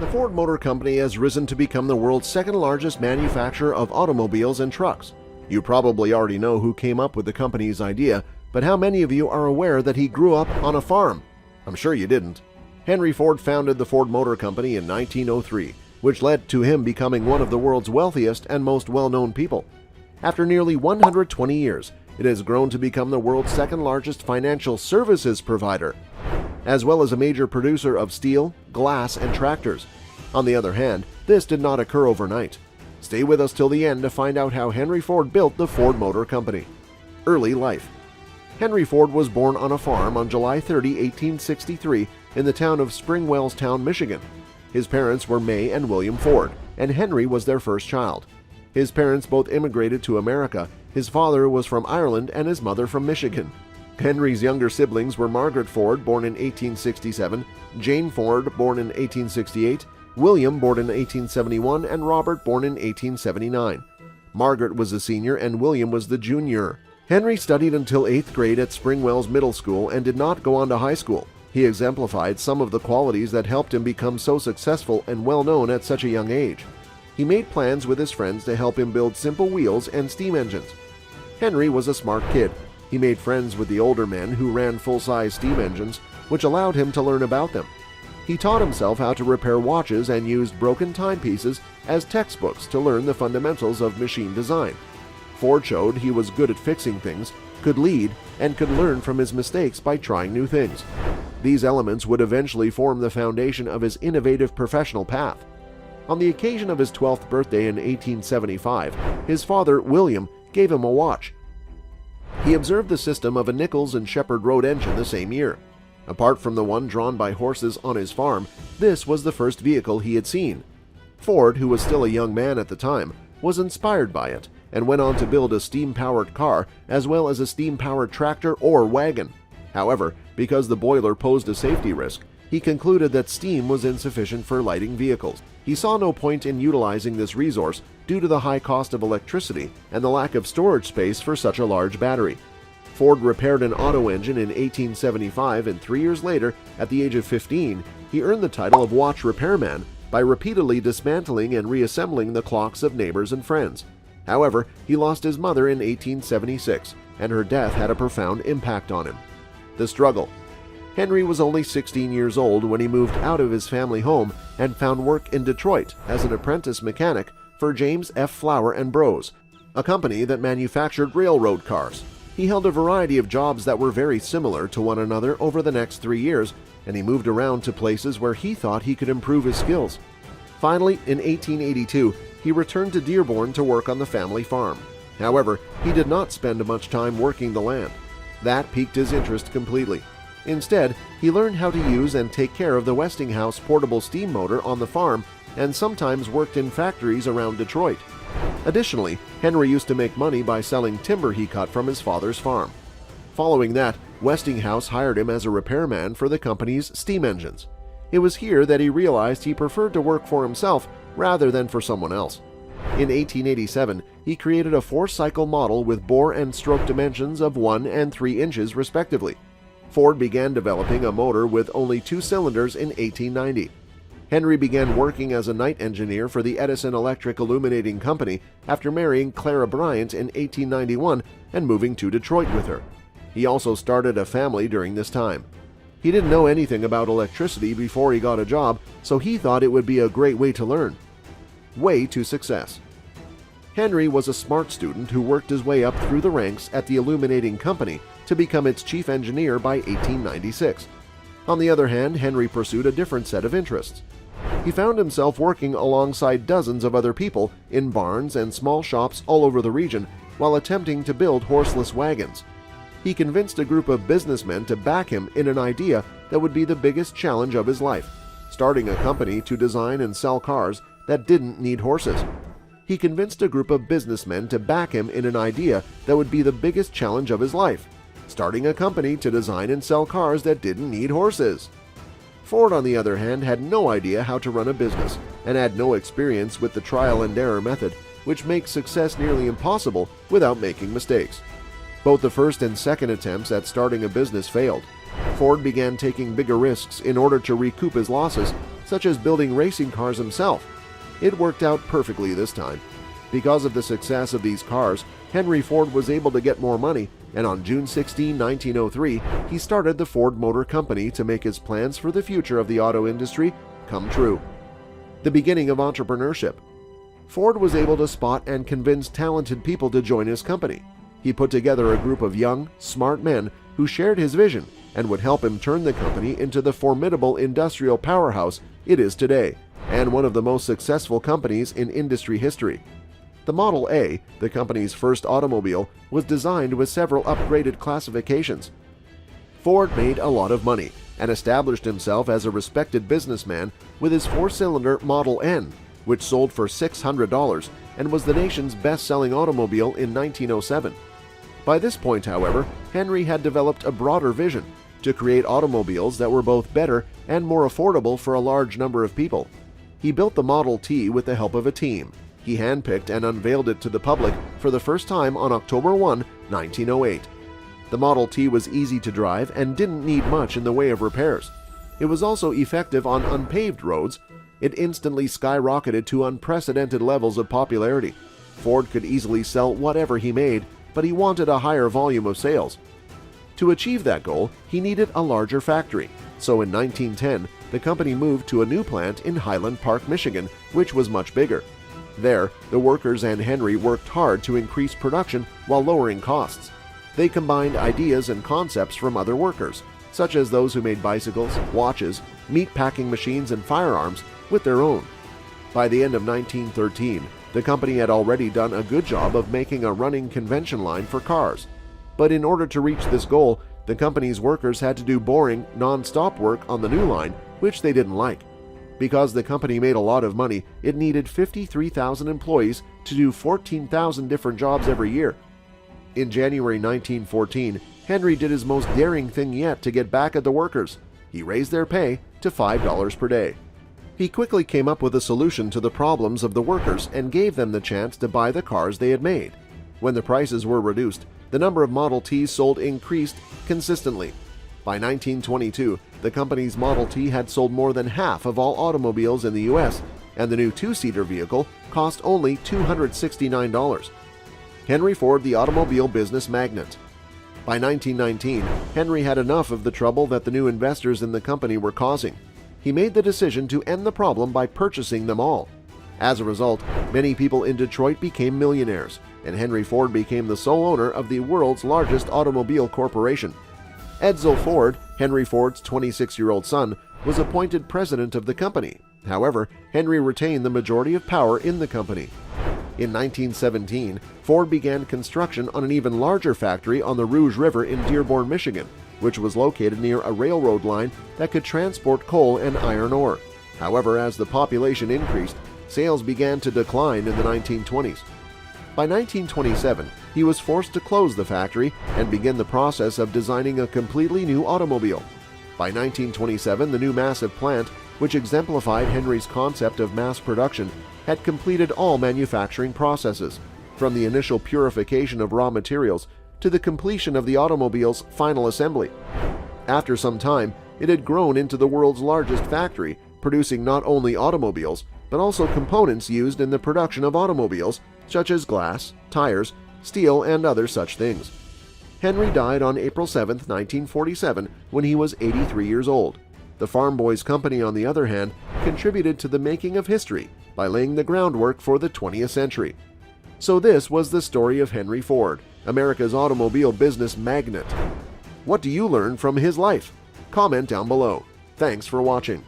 The Ford Motor Company has risen to become the world's second largest manufacturer of automobiles and trucks. You probably already know who came up with the company's idea, but how many of you are aware that he grew up on a farm? I'm sure you didn't. Henry Ford founded the Ford Motor Company in 1903, which led to him becoming one of the world's wealthiest and most well-known people. After nearly 120 years, it has grown to become the world's second largest financial services provider, as well as a major producer of steel, glass, and tractors. On the other hand, this did not occur overnight. Stay with us till the end to find out how Henry Ford built the Ford Motor Company. Early life. Henry Ford was born on a farm on July 30, 1863, in the town of Springwellstown, Michigan. His parents were May and William Ford, and Henry was their first child. His parents both immigrated to America. His father was from Ireland and his mother from Michigan. Henry's younger siblings were Margaret Ford, born in 1867, Jane Ford, born in 1868, William, born in 1871, and Robert, born in 1879. Margaret was a senior and William was the junior. Henry studied until 8th grade at Springwells Middle School and did not go on to high school. He exemplified some of the qualities that helped him become so successful and well-known at such a young age. He made plans with his friends to help him build simple wheels and steam engines. Henry was a smart kid. He made friends with the older men who ran full-size steam engines, which allowed him to learn about them. He taught himself how to repair watches and used broken timepieces as textbooks to learn the fundamentals of machine design. Ford showed he was good at fixing things, could lead, and could learn from his mistakes by trying new things. These elements would eventually form the foundation of his innovative professional path. On the occasion of his 12th birthday in 1875, his father, William, gave him a watch. He observed the system of a Nichols and Shepard road engine the same year. Apart from the one drawn by horses on his farm, this was the first vehicle he had seen. Ford, who was still a young man at the time, was inspired by it and went on to build a steam-powered car as well as a steam-powered tractor or wagon. However, because the boiler posed a safety risk, he concluded that steam was insufficient for lighting vehicles. He saw no point in utilizing this resource due to the high cost of electricity and the lack of storage space for such a large battery. Ford repaired an auto engine in 1875, and 3 years later, at the age of 15, he earned the title of watch repairman by repeatedly dismantling and reassembling the clocks of neighbors and friends. However, he lost his mother in 1876, and her death had a profound impact on him. The struggle. Henry was only 16 years old when he moved out of his family home and found work in Detroit as an apprentice mechanic for James F. Flower & Bros., a company that manufactured railroad cars. He held a variety of jobs that were very similar to one another over the next 3 years, and he moved around to places where he thought he could improve his skills. Finally, in 1882, he returned to Dearborn to work on the family farm. However, he did not spend much time working the land. That piqued his interest completely. Instead, he learned how to use and take care of the Westinghouse portable steam motor on the farm and sometimes worked in factories around Detroit. Additionally, Henry used to make money by selling timber he cut from his father's farm. Following that, Westinghouse hired him as a repairman for the company's steam engines. It was here that he realized he preferred to work for himself rather than for someone else. In 1887, he created a 4-cycle model with bore and stroke dimensions of 1 and 3 inches respectively. Ford began developing a motor with only 2 cylinders in 1890. Henry began working as a night engineer for the Edison Electric Illuminating Company after marrying Clara Bryant in 1891 and moving to Detroit with her. He also started a family during this time. He didn't know anything about electricity before he got a job, so he thought it would be a great way to learn. Way to success. Henry was a smart student who worked his way up through the ranks at the Illuminating Company to become its chief engineer by 1896. On the other hand, Henry pursued a different set of interests. He found himself working alongside dozens of other people in barns and small shops all over the region while attempting to build horseless wagons. He convinced a group of businessmen to back him in an idea that would be the biggest challenge of his life, starting a company to design and sell cars that didn't need horses. He convinced a group of businessmen to back him in an idea that would be the biggest challenge of his life, starting a company to design and sell cars that didn't need horses. Ford, on the other hand, had no idea how to run a business and had no experience with the trial and error method, which makes success nearly impossible without making mistakes. Both the first and second attempts at starting a business failed. Ford began taking bigger risks in order to recoup his losses, such as building racing cars himself. It worked out perfectly this time. Because of the success of these cars, Henry Ford was able to get more money, and on June 16, 1903, he started the Ford Motor Company to make his plans for the future of the auto industry come true. The beginning of entrepreneurship. Ford was able to spot and convince talented people to join his company. He put together a group of young, smart men who shared his vision and would help him turn the company into the formidable industrial powerhouse it is today, and one of the most successful companies in industry history. The Model A, the company's first automobile, was designed with several upgraded classifications. Ford made a lot of money and established himself as a respected businessman with his four-cylinder Model N, which sold for $600 and was the nation's best-selling automobile in 1907. By this point, however, Henry had developed a broader vision to create automobiles that were both better and more affordable for a large number of people. He built the Model T with the help of a team. He handpicked and unveiled it to the public for the first time on October 1, 1908. The Model T was easy to drive and didn't need much in the way of repairs. It was also effective on unpaved roads. It instantly skyrocketed to unprecedented levels of popularity. Ford could easily sell whatever he made, but he wanted a higher volume of sales. To achieve that goal, he needed a larger factory. So in 1910, the company moved to a new plant in Highland Park, Michigan, which was much bigger. There, the workers and Henry worked hard to increase production while lowering costs. They combined ideas and concepts from other workers, such as those who made bicycles, watches, meat packing machines, and firearms, with their own. By the end of 1913, the company had already done a good job of making a running convention line for cars. But in order to reach this goal, the company's workers had to do boring, non-stop work on the new line, which they didn't like. Because the company made a lot of money, it needed 53,000 employees to do 14,000 different jobs every year. In January 1914, Henry did his most daring thing yet to get back at the workers. He raised their pay to $5 per day. He quickly came up with a solution to the problems of the workers and gave them the chance to buy the cars they had made. When the prices were reduced, the number of Model Ts sold increased consistently. By 1922, the company's Model T had sold more than half of all automobiles in the U.S., and the new two-seater vehicle cost only $269. Henry Ford, the automobile business magnate. By 1919, Henry had enough of the trouble that the new investors in the company were causing. He made the decision to end the problem by purchasing them all. As a result, many people in Detroit became millionaires, and Henry Ford became the sole owner of the world's largest automobile corporation. Edsel Ford, Henry Ford's 26-year-old son, was appointed president of the company. However, Henry retained the majority of power in the company. In 1917, Ford began construction on an even larger factory on the Rouge River in Dearborn, Michigan, which was located near a railroad line that could transport coal and iron ore. However, as the population increased, sales began to decline in the 1920s. By 1927, he was forced to close the factory and begin the process of designing a completely new automobile. By 1927, the new massive plant, which exemplified Henry's concept of mass production, had completed all manufacturing processes, from the initial purification of raw materials to the completion of the automobile's final assembly. After some time, it had grown into the world's largest factory, producing not only automobiles, but also components used in the production of automobiles, such as glass, tires, steel, and other such things. Henry died on April 7, 1947, when he was 83 years old. The Farm Boys Company, on the other hand, contributed to the making of history by laying the groundwork for the 20th century. So this was the story of Henry Ford, America's automobile business magnate. What do you learn from his life? Comment down below. Thanks for watching.